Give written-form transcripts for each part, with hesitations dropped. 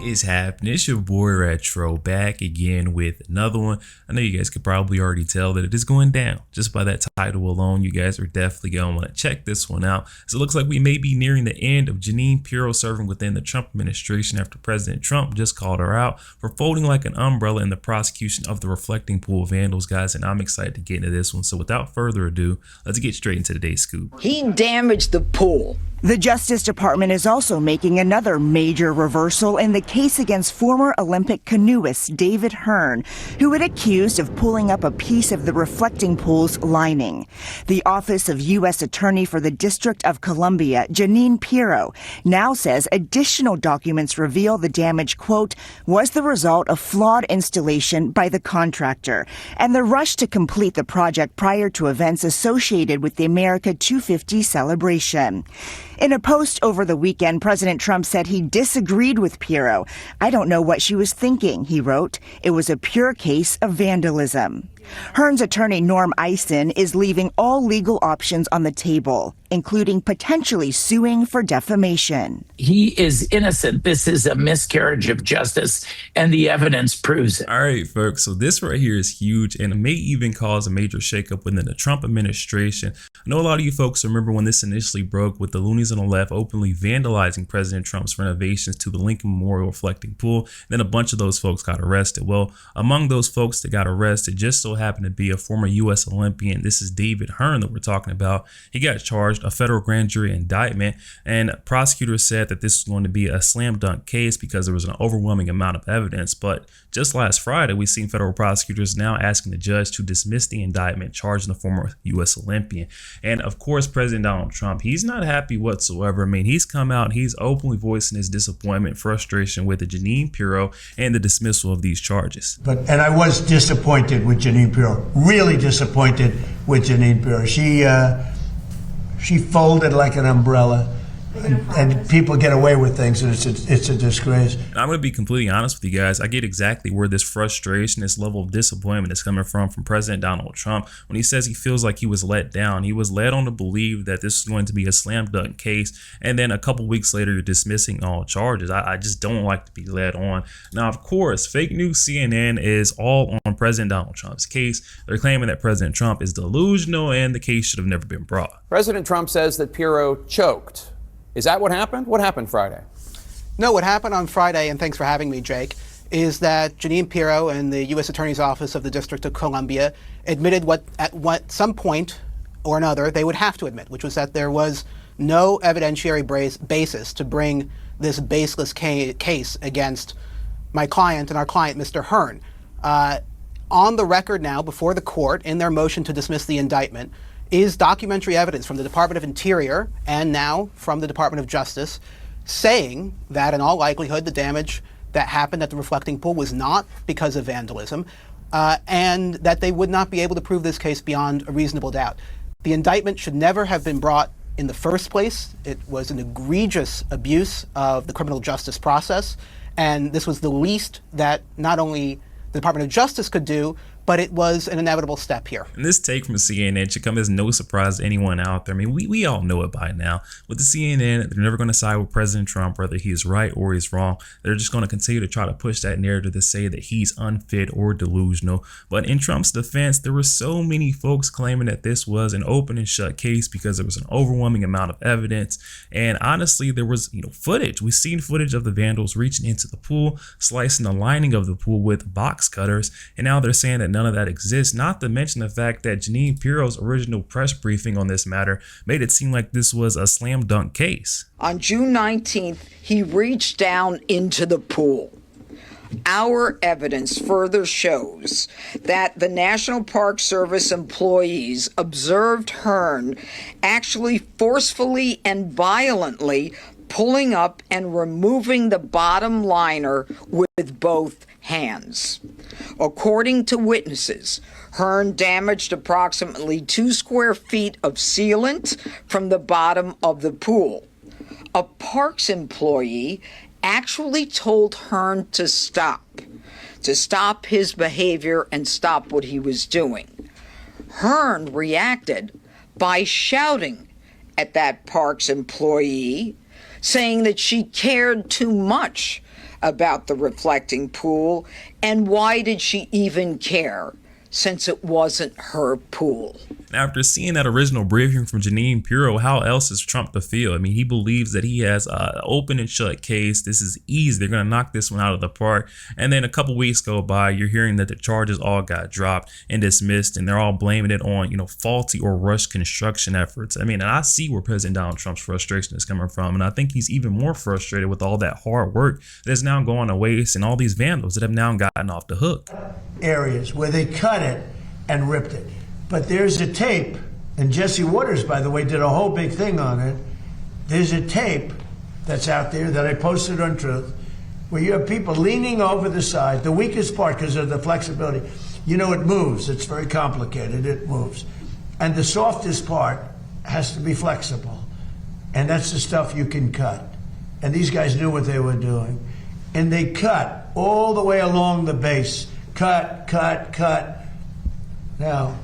is happening? It's your boy Retro back again with another one. I know you guys could probably already tell that it is going down. Just by that title alone, you guys are definitely going to want to check this one out. So it looks like we may be nearing the end of Jeanine Pirro serving within the Trump administration after President Trump just called her out for folding like an umbrella in the prosecution of the reflecting pool of Vandals, guys. And I'm excited to get into this one. So without further ado, let's get straight into today's scoop. He damaged the pool. The Justice Department is also making another major reversal in the case against former Olympic canoeist David Hearn, who was accused of pulling up a piece of the reflecting pool's lining. The Office of U.S. Attorney for the District of Columbia, Jeanine Pirro, now says additional documents reveal the damage, quote, was the result of flawed installation by the contractor and the rush to complete the project prior to events associated with the America 250 celebration. In a post over the weekend, President Trump said he disagreed with Pirro. I don't know what she was thinking, he wrote. It was a pure case of vandalism. Hearn's attorney, Norm Eisen, is leaving all legal options on the table, including potentially suing for defamation. He is innocent. This is a miscarriage of justice, and the evidence proves it. All right, folks. So this right here is huge, and it may even cause a major shakeup within the Trump administration. I know a lot of you folks remember when this initially broke with the loonies on the left openly vandalizing President Trump's renovations to the Lincoln Memorial reflecting pool. Then a bunch of those folks got arrested. Well, among those folks that got arrested just so happened to be a former U.S. Olympian. This is David Hearn that we're talking about. He got charged, a federal grand jury indictment, and prosecutors said that this was going to be a slam dunk case because there was an overwhelming amount of evidence. But just last Friday, we've seen federal prosecutors now asking the judge to dismiss the indictment charging the former U.S. Olympian. And of course, President Donald Trump, he's not happy whatsoever. I mean, he's come out, he's openly voicing his disappointment, frustration with the Jeanine Pirro and the dismissal of these charges. And I was disappointed with Jeanine Pirro, really disappointed with Jeanine Pirro. She folded like an umbrella. And people get away with things, and it's a disgrace. I'm going to be completely honest with you guys. I get exactly where this frustration, this level of disappointment is coming from President Donald Trump when he says he feels like he was let down. He was led on to believe that this is going to be a slam dunk case, and then a couple weeks later, you're dismissing all charges. I just don't like to be led on. Now, of course, fake news CNN is all on President Donald Trump's case. They're claiming that President Trump is delusional and the case should have never been brought. President Trump says that Pirro choked. Is that what happened? What happened Friday? No, what happened on Friday, and thanks for having me, Jake, is that Jeanine Pirro and the U.S. Attorney's Office of the District of Columbia admitted what some point or another they would have to admit, which was that there was no evidentiary basis to bring this baseless case against my client and our client, Mr. Hearn. On the record now, before the court, in their motion to dismiss the indictment, is documentary evidence from the Department of Interior and now from the Department of Justice saying that in all likelihood the damage that happened at the reflecting pool was not because of vandalism and that they would not be able to prove this case beyond a reasonable doubt. The indictment should never have been brought in the first place. It was an egregious abuse of the criminal justice process, and this was the least that not only the Department of Justice could do, but it was an inevitable step here. And this take from CNN should come as no surprise to anyone out there. I mean, we all know it by now. With the CNN, they're never going to side with President Trump, whether he's right or he's wrong. They're just going to continue to try to push that narrative to say that he's unfit or delusional. But in Trump's defense, there were so many folks claiming that this was an open and shut case because there was an overwhelming amount of evidence. And honestly, there was, footage. We've seen footage of the Vandals reaching into the pool, slicing the lining of the pool with box cutters. And now they're saying that none of that exists, not to mention the fact that Jeanine Pirro's original press briefing on this matter made it seem like this was a slam dunk case. On June 19th, he reached down into the pool. Our evidence further shows that the National Park Service employees observed Hearn actually forcefully and violently pulling up and removing the bottom liner with both hands. According to witnesses, Hearn damaged approximately 2 square feet of sealant from the bottom of the pool. A Parks employee actually told Hearn to stop his behavior and stop what he was doing. Hearn reacted by shouting at that Parks employee, saying that she cared too much about the reflecting pool? And why did she even care, since it wasn't her pool? After seeing that original briefing from Jeanine Pirro, how else is Trump to feel? I mean, he believes that he has an open and shut case. This is easy. They're going to knock this one out of the park. And then a couple weeks go by, you're hearing that the charges all got dropped and dismissed, and they're all blaming it on, faulty or rushed construction efforts. I mean, and I see where President Donald Trump's frustration is coming from. And I think he's even more frustrated with all that hard work that's now going to waste and all these vandals that have now gotten off the hook. Areas where they cut it and ripped it. But there's a tape, and Jesse Waters, by the way, did a whole big thing on it. There's a tape that's out there that I posted on Truth, where you have people leaning over the side, the weakest part because of the flexibility. It moves. It's very complicated. It moves. And the softest part has to be flexible. And that's the stuff you can cut. And these guys knew what they were doing. And they cut all the way along the base. Cut, cut, cut. Now,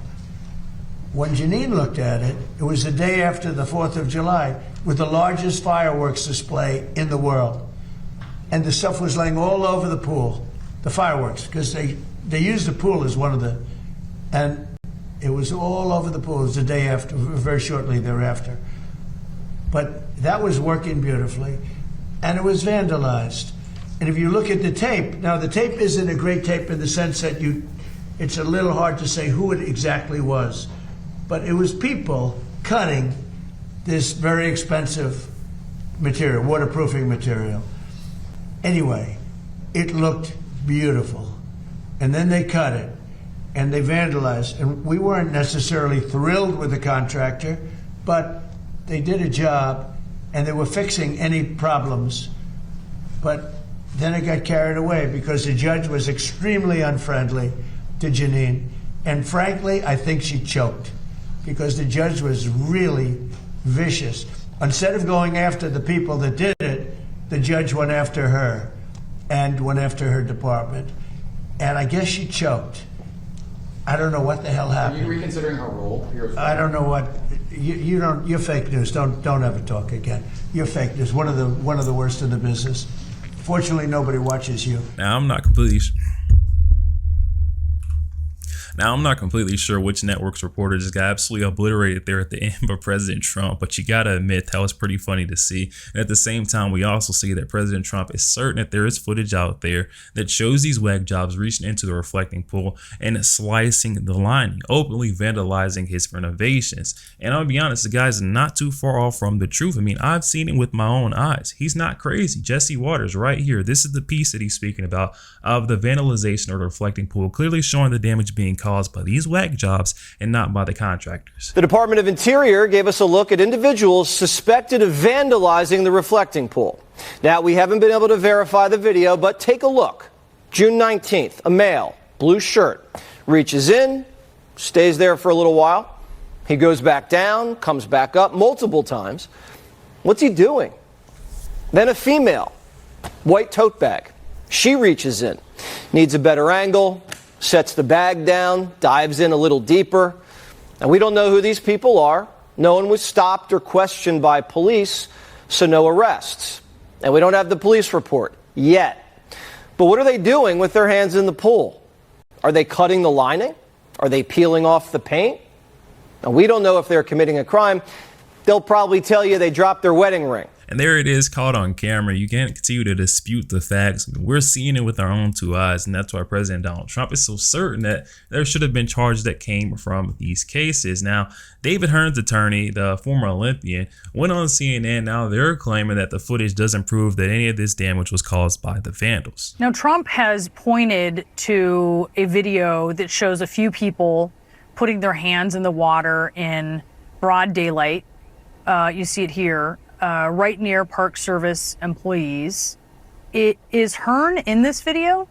when Jeanine looked at it, it was the day after the 4th of July with the largest fireworks display in the world. And the stuff was laying all over the pool, the fireworks, because they used the pool as one of the, and it was all over the pool. It was the day after, very shortly thereafter. But that was working beautifully, and it was vandalized. And if you look at the tape, now the tape isn't a great tape in the sense that it's a little hard to say who it exactly was. But it was people cutting this very expensive material, waterproofing material. Anyway, it looked beautiful. And then they cut it, and they vandalized. And we weren't necessarily thrilled with the contractor, but they did a job, and they were fixing any problems. But then it got carried away because the judge was extremely unfriendly to Jeanine. And frankly, I think she choked, because the judge was really vicious. Instead of going after the people that did it, the judge went after her and went after her department. And I guess she choked. I don't know what the hell happened. Are you reconsidering her role? I don't know what. You don't. You're fake news. Don't ever talk again. You're fake news. One of the worst in the business. Fortunately, nobody watches you. Now, I'm not completely sure which network's reporter just got absolutely obliterated there at the end by President Trump, but you gotta admit that was pretty funny to see. And at the same time, we also see that President Trump is certain that there is footage out there that shows these whack jobs reaching into the reflecting pool and slicing the lining, openly vandalizing his renovations. And I'll be honest, the guy's not too far off from the truth. I mean, I've seen it with my own eyes. He's not crazy. Jesse Waters right here. This is the piece that he's speaking about of the vandalization of the reflecting pool, clearly showing the damage being caused by these whack jobs and not by the contractors. The Department of Interior gave us a look at individuals suspected of vandalizing the reflecting pool. Now, we haven't been able to verify the video, but take a look. June 19th, a male, blue shirt, reaches in, stays there for a little while. He goes back down, comes back up multiple times. What's he doing? Then a female, white tote bag. She reaches in, needs a better angle, sets the bag down, dives in a little deeper. And we don't know who these people are. No one was stopped or questioned by police, so no arrests. And we don't have the police report yet. But what are they doing with their hands in the pool? Are they cutting the lining? Are they peeling off the paint? And we don't know if they're committing a crime. They'll probably tell you they dropped their wedding ring. And there it is, caught on camera. You can't continue to dispute the facts. I mean, we're seeing it with our own two eyes, and that's why President Donald Trump is so certain that there should have been charges that came from these cases. Now, David Hearn's attorney, the former Olympian, went on CNN. Now they're claiming that the footage doesn't prove that any of this damage was caused by the vandals. Now, Trump has pointed to a video that shows a few people putting their hands in the water in broad daylight. You see it here. Right near Park Service employees. Is Hearn in this video?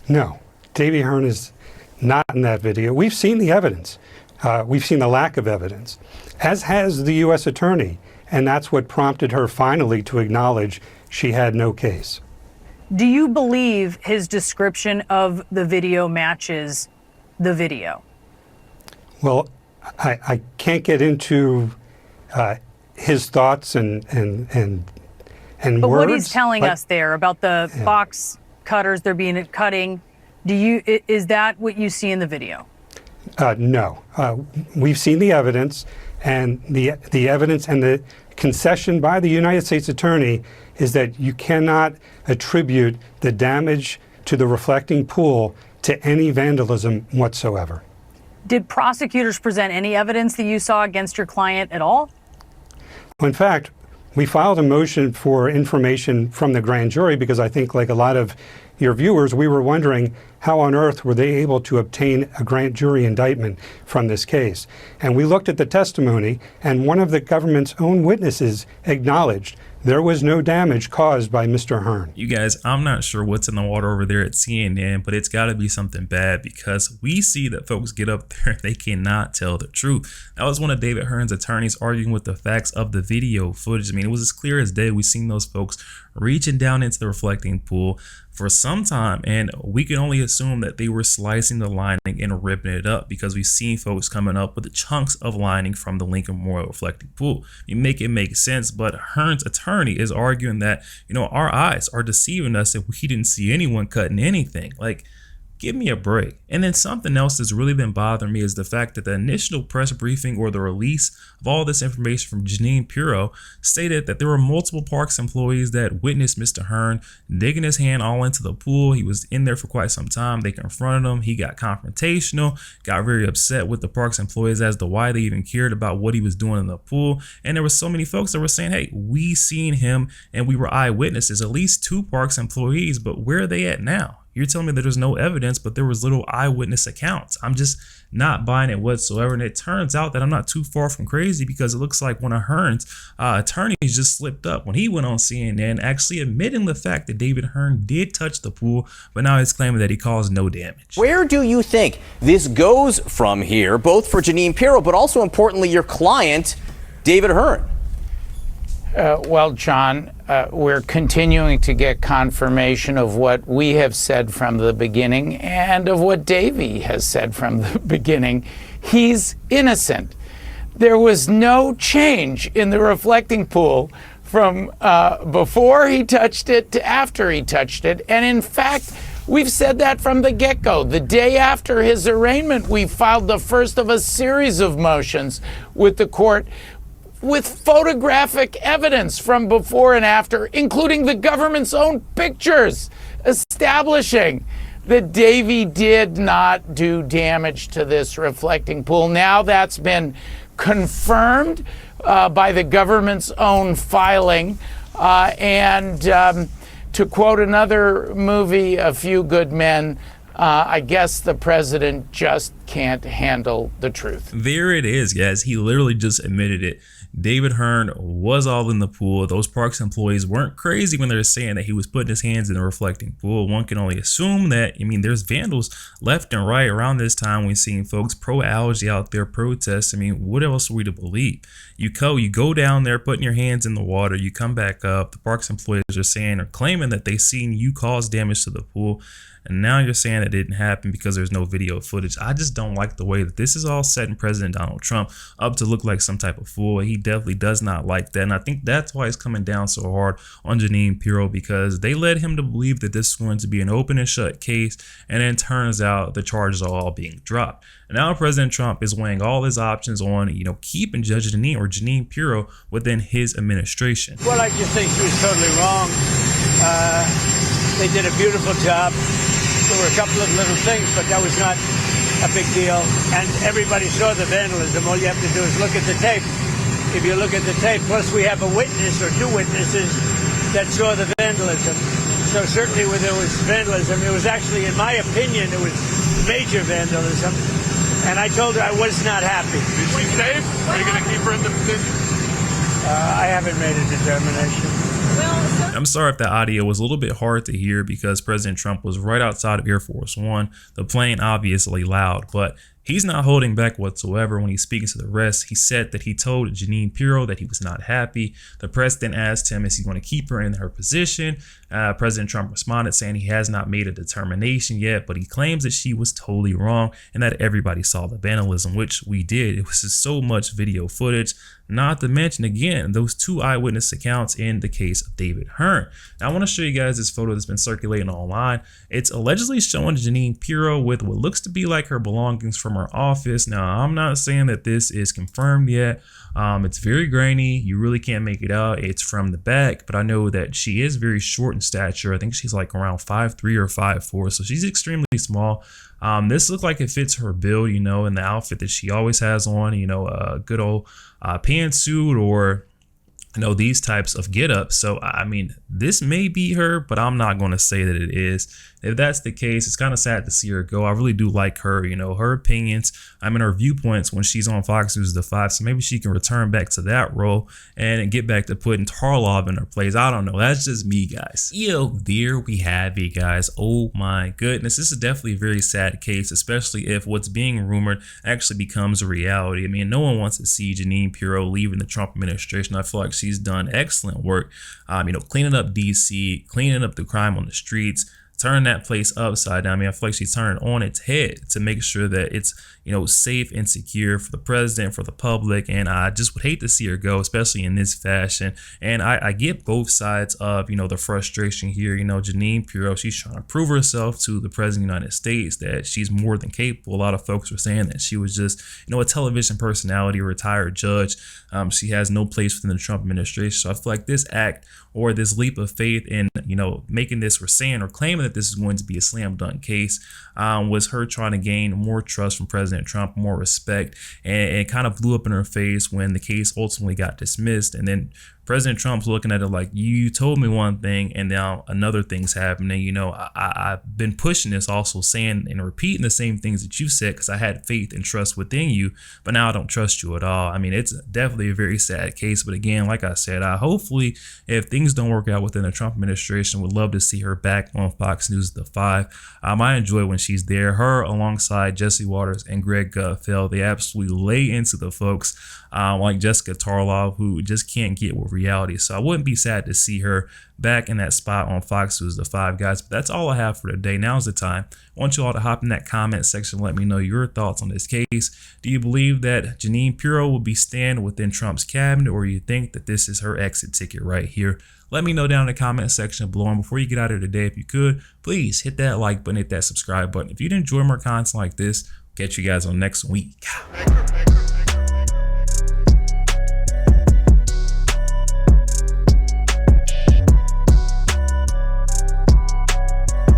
No, Davey Hearn is not in that video. We've seen the evidence. We've seen the lack of evidence, as has the U.S. attorney, and that's what prompted her finally to acknowledge she had no case. Do you believe his description of the video matches the video? Well, I can't get into his thoughts and and but words. What he's telling us there about the box cutters, they're being cutting, is that what you see in the video? No. We've seen the evidence, and the evidence and the concession by the United States Attorney is that you cannot attribute the damage to the reflecting pool to any vandalism whatsoever. Did prosecutors present any evidence that you saw against your client at all? In fact, we filed a motion for information from the grand jury because I think, like a lot of your viewers, we were wondering how on earth were they able to obtain a grand jury indictment from this case. And we looked at the testimony, and one of the government's own witnesses acknowledged there was no damage caused by Mr. Hearn. You guys, I'm not sure what's in the water over there at CNN, but it's got to be something bad because we see that folks get up there and they cannot tell the truth. That was one of David Hearn's attorneys arguing with the facts of the video footage. I mean, it was as clear as day. We've seen those folks reaching down into the reflecting pool for some time, and we can only assume that they were slicing the lining and ripping it up because we've seen folks coming up with the chunks of lining from the Lincoln Memorial reflecting pool. You make it make sense, but Hearn's attorney is arguing that, you know, our eyes are deceiving us if we didn't see anyone cutting anything. Like, give me a break. And then something else that's really been bothering me is the fact that the initial press briefing or the release of all this information from Jeanine Pirro stated that there were multiple parks employees that witnessed Mr. Hearn digging his hand all into the pool. He was in there for quite some time. They confronted him. He got confrontational, got very upset with the parks employees as to why they even cared about what he was doing in the pool. And there were so many folks that were saying, hey, we seen him and we were eyewitnesses, at least 2 parks employees, but where are they at now? You're telling me that there's no evidence, but there was little eyewitness accounts. I'm just not buying it whatsoever. And it turns out that I'm not too far from crazy because it looks like one of Hearn's attorneys just slipped up when he went on CNN, actually admitting the fact that David Hearn did touch the pool, but now he's claiming that he caused no damage. Where do you think this goes from here, both for Jeanine Pirro, but also importantly, your client, David Hearn? Well, John, we're continuing to get confirmation of what we have said from the beginning and of what Davey has said from the beginning. He's innocent. There was no change in the reflecting pool from before he touched it to after he touched it. And in fact, we've said that from the get-go. The day after his arraignment, we filed the first of a series of motions with the court with photographic evidence from before and after, including the government's own pictures establishing that Davey did not do damage to this reflecting pool. Now that's been confirmed by the government's own filing. To quote another movie, A Few Good Men, I guess the president just can't handle the truth. There it is, guys. He literally just admitted it. David Hearn was all in the pool. Those parks employees weren't crazy when they were saying that he was putting his hands in the reflecting pool. One can only assume that. I mean, there's vandals left and right around this time. We've seen folks pro-algae out there protest. I mean, what else are we to believe? You go down there, putting your hands in the water. You come back up. The parks employees are saying or claiming that they seen you cause damage to the pool. And now you're saying it didn't happen because there's no video footage. I just don't like the way that this is all setting President Donald Trump up to look like some type of fool. He definitely does not like that. And I think that's why he's coming down so hard on Jeanine Pirro, because they led him to believe that this is going to be an open and shut case. And then it turns out the charges are all being dropped. And now President Trump is weighing all his options on, keeping Judge Jeanine or Jeanine Pirro within his administration. Well, I just think she was totally wrong. They did a beautiful job. There were a couple of little things, but that was not a big deal. And everybody saw the vandalism. All you have to do is look at the tape. If you look at the tape, plus we have a witness or 2 witnesses that saw the vandalism. So certainly when there was vandalism, it was actually, in my opinion, it was major vandalism. And I told her I was not happy. Is she safe? Are you going to keep her in the position? I haven't made a determination. I'm sorry if that audio was a little bit hard to hear because President Trump was right outside of Air Force One. The plane obviously loud, but He's not holding back whatsoever when he's speaking to the rest. He said that he told Jeanine Pirro that he was not happy. The president asked him, is he going to keep her in her position? President Trump responded saying he has not made a determination yet, but he claims that she was totally wrong and that everybody saw the vandalism, which we did. It was just so much video footage, not to mention, again, those 2 eyewitness accounts in the case of David Hearn. Now, I want to show you guys this photo that's been circulating online. It's allegedly showing Jeanine Pirro with what looks to be like her belongings from her office. Now, I'm not saying that this is confirmed yet. It's very grainy. You really can't make it out. It's from the back, but I know that she is very short in stature. I think she's like around 5'3" or 5'4", so she's extremely small. This looks like it fits her build, you know, and the outfit that she always has on, you know, a good old pantsuit or, you know, these types of get-ups. So, I mean, this may be her, but I'm not going to say that it is. If that's the case, it's kind of sad to see her go. I really do like her, you know, her opinions, her viewpoints when she's on Fox News The 5. So maybe she can return back to that role and get back to putting Tarlov in her place. I don't know. That's just me, guys. Yo, there we have it, guys. Oh my goodness. This is definitely a very sad case, especially if what's being rumored actually becomes a reality. I mean, no one wants to see Jeanine Pirro leaving the Trump administration. I feel like she's done excellent work, you know, cleaning up DC, cleaning up the crime on the streets, turn that place upside down. I mean, I feel like she's turned on its head to make sure that it's, you know, safe and secure for the president, for the public. And I just would hate to see her go, especially in this fashion. And I get both sides of, you know, the frustration here. You know, Jeanine Pirro, she's trying to prove herself to the president of the United States that she's more than capable. A lot of folks were saying that she was just, you know, a television personality, a retired judge. She has no place within the Trump administration. So I feel like this act or this leap of faith in, you know, making this or saying or claiming that this is going to be a slam dunk case was her trying to gain more trust from President Trump, more respect, and it kind of blew up in her face when the case ultimately got dismissed. And then President Trump's looking at it like, you told me one thing and now another thing's happening. You know, I've been pushing this, also saying and repeating the same things that you said because I had faith and trust within you, but now I don't trust you at all. I mean, it's definitely a very sad case. But again, like I said, hopefully if things don't work out within the Trump administration, would love to see her back on Fox News The 5. I enjoy when she's there. Her alongside Jesse Waters and Greg Gutfeld, they absolutely lay into the folks like Jessica Tarlov, who just can't get with reality. So I wouldn't be sad to see her back in that spot on Fox News The 5, guys. But that's all I have for today. Now's the time. I want you all to hop in that comment section and let me know your thoughts on this case. Do you believe that Jeanine Pirro will be staying within Trump's cabinet, or you think that this is her exit ticket right here? Let me know down in the comment section below. And before you get out of here today, if you could, please hit that like button, hit that subscribe button. If you enjoy more content like this, catch you guys on next week.